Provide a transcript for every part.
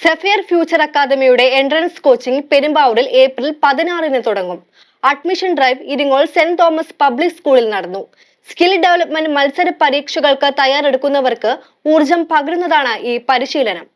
Sapphire future അക്കാദമിയുടെ entrance coaching പെരുമ്പാവൂരിൽ April 16-ന് തുടങ്ങും. Admission drive Iringole saint Thomas public സ്കൂളിൽ നടന്നു. സ്കിൽ ഡെവലപ്മെന്റ് മത്സര പരീക്ഷകൾക്ക് തയ്യാറെടുക്കുന്നവർക്ക് ഊർജം പകരുന്നതാണ് ഈ പരിശീലനം.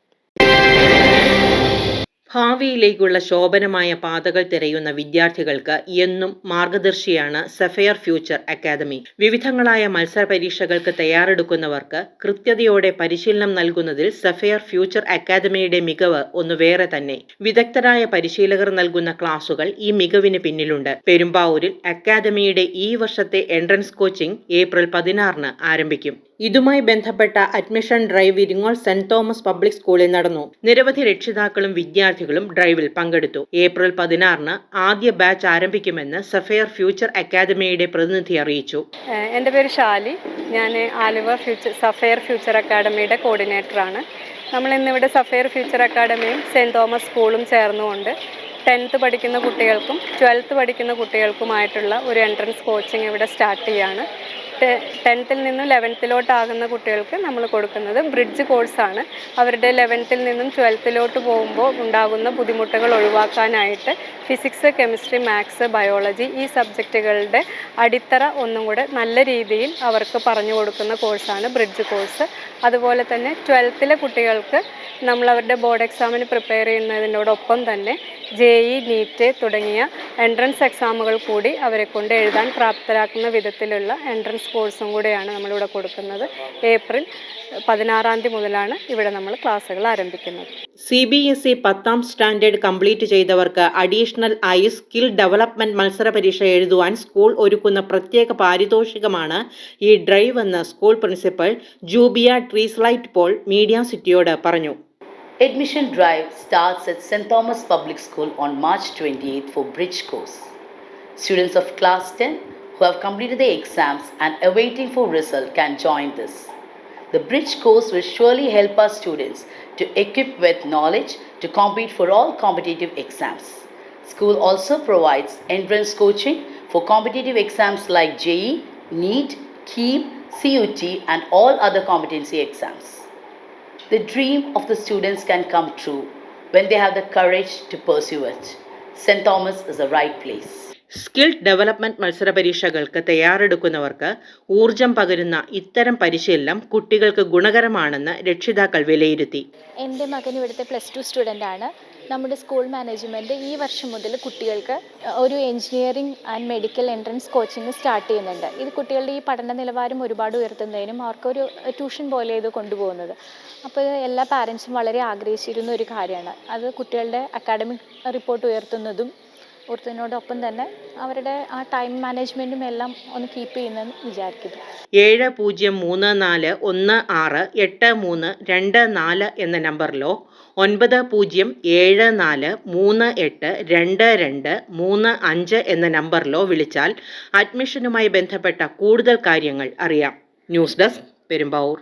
ഭാവിയിലേക്കുള്ള ശോഭനമായ പാതകൾ തിരയുന്ന വിദ്യാർത്ഥികൾക്ക് എന്നും മാർഗദർശിയാണ് സഫിയർ ഫ്യൂച്ചർ അക്കാദമി. വിവിധങ്ങളായ മത്സര പരീക്ഷകൾക്ക് തയ്യാറെടുക്കുന്നവർക്ക് കൃത്യതയോടെ പരിശീലനം നൽകുന്നതിൽ സഫിയർ ഫ്യൂച്ചർ അക്കാദമിയുടെ മികവ് ഒന്ന് വേറെ തന്നെ. വിദഗ്ധരായ പരിശീലകർ നൽകുന്ന ക്ലാസുകൾ ഈ മികവിന് പിന്നിലുണ്ട്. പെരുമ്പാവൂരിൽ അക്കാദമിയുടെ ഈ വർഷത്തെ എൻട്രൻസ് കോച്ചിംഗ് ഏപ്രിൽ 16-ന് ആരംഭിക്കും. ഇതുമായി ബന്ധപ്പെട്ട admission drive Iringole saint Thomas public സ്കൂളിൽ നടന്നു. നിരവധി രക്ഷിതാക്കളും വിദ്യാർത്ഥികളും ഡ്രൈവിൽ പങ്കെടുത്തു. ഏപ്രിൽ 16-ന് ആദ്യ ബാച്ച് ആരംഭിക്കുമെന്ന് സഫിയർ ഫ്യൂച്ചർ അക്കാദമിയുടെ പ്രതിനിധി അറിയിച്ചു. എൻ്റെ പേര് ഷാലി. ഞാൻ ആലുവ സഫിയർ ഫ്യൂച്ചർ അക്കാദമിയുടെ കോർഡിനേറ്ററാണ്. നമ്മൾ ഇന്നിവിടെ സഫിയർ ഫ്യൂച്ചർ അക്കാദമിയും സെന്റ് തോമസ് സ്കൂളും ചേർന്നുകൊണ്ട് 10th പഠിക്കുന്ന കുട്ടികൾക്കും 12th പഠിക്കുന്ന കുട്ടികൾക്കുമായിട്ടുള്ള ഒരു എൻട്രൻസ് കോച്ചിങ് ഇവിടെ സ്റ്റാർട്ട് ചെയ്യാണ്. 10th നിന്നും 11th കുട്ടികൾക്ക് നമ്മൾ കൊടുക്കുന്നത് ബ്രിഡ്ജ് കോഴ്സാണ്. അവരുടെ 11th നിന്നും 12th പോകുമ്പോൾ ഉണ്ടാകുന്ന ബുദ്ധിമുട്ടുകൾ ഒഴിവാക്കാനായിട്ട് ഫിസിക്സ്, കെമിസ്ട്രി, മാത്സ്, ബയോളജി ഈ സബ്ജക്റ്റുകളുടെ അടിത്തറ ഒന്നും കൂടെ നല്ല രീതിയിൽ അവർക്ക് പറഞ്ഞു കൊടുക്കുന്ന കോഴ്സാണ് ബ്രിഡ്ജ് കോഴ്സ്. അതുപോലെ തന്നെ 12th കുട്ടികൾക്ക് നമ്മൾ അവരുടെ ബോർഡ് എക്സാമിന് പ്രിപ്പയർ ചെയ്യുന്നതിനോടൊപ്പം തന്നെ JEE, NEET തുടങ്ങിയ എൻട്രൻസ് എക്സാമുകൾ കൂടി അവരെ കൊണ്ട് എഴുതാൻ പ്രാപ്തരാക്കുന്ന വിധത്തിലുള്ള എൻട്രൻസ് കോഴ്സും കൂടെയാണ് നമ്മളിവിടെ കൊടുക്കുന്നത്. ഏപ്രിൽ 16 മുതലാണ് ഇവിടെ നമ്മൾ ക്ലാസ്സുകൾ ആരംഭിക്കുന്നത്. CBSE 10th സ്റ്റാൻഡേർഡ് കംപ്ലീറ്റ് ചെയ്തവർക്ക് അഡീഷണൽ ആയി സ്കിൽ ഡെവലപ്മെന്റ് മത്സര പരീക്ഷ എഴുതുവാൻ സ്കൂൾ ഒരുക്കുന്ന പ്രത്യേക പാരിതോഷികമാണ് ഈ ഡ്രൈവ് എന്ന് സ്കൂൾ പ്രിൻസിപ്പൽ ജൂബിയ ട്രീസ്ലൈറ്റ് പോൾ മീഡിയ സിറ്റിയോട് പറഞ്ഞു. Admission drive starts at St. Thomas Public School on March 28th for Bridge course. Students of class 10 who have completed their exams and are waiting for result can join this. The Bridge course will surely help our students to equip with knowledge to compete for all competitive exams. School also provides entrance coaching for competitive exams like JEE, NEET, KEAM, CUT and all other competency exams. The dream of the students can come true when they have the courage to pursue it. St. Thomas is the right place. Skill development മത്സര പരീക്ഷകൾക്ക് തയ്യാറെടുക്കുന്നവർക്ക് ഊർജം പകരുന്ന ഇത്തരം പരിശീലനം കുട്ടികൾക്ക് ഗുണകരമാണെന്ന് രക്ഷിതാക്കൾ വിലയിരുത്തി. എൻ്റെ മകൻ ഇവിടുത്തെ +2 സ്റ്റുഡൻ്റ് ആണ്. നമ്മുടെ സ്കൂൾ മാനേജ്മെൻറ്റ് ഈ വർഷം മുതൽ കുട്ടികൾക്ക് ഒരു engineering and medical entrance coaching start ചെയ്യുന്നുണ്ട്. ഇത് കുട്ടികളുടെ ഈ പഠന നിലവാരം ഒരുപാട് ഉയർത്തുന്നതിനും അവർക്കൊരു ട്യൂഷൻ പോലെ ഇത് കൊണ്ടുപോകുന്നത്. അപ്പോൾ എല്ലാ പാരൻസും വളരെ ആഗ്രഹിച്ചിരുന്ന ഒരു കാര്യമാണ്. അത് കുട്ടികളുടെ അക്കാഡമിക് റിപ്പോർട്ട് ഉയർത്തുന്നതിനോടൊപ്പം തന്നെ അവരുടെ ആ ടൈം മാനേജ്മെൻറ്റും എല്ലാം ഒന്ന് കീപ്പ് ചെയ്യുന്നതെന്ന് വിചാരിക്കുന്നു. 7034868324 എന്ന നമ്പറിലോ 9074382235 എന്ന നമ്പറിലോ വിളിച്ചാൽ അഡ്മിഷനുമായി ബന്ധപ്പെട്ട കൂടുതൽ കാര്യങ്ങൾ അറിയാം. News desk, Perumbavoor.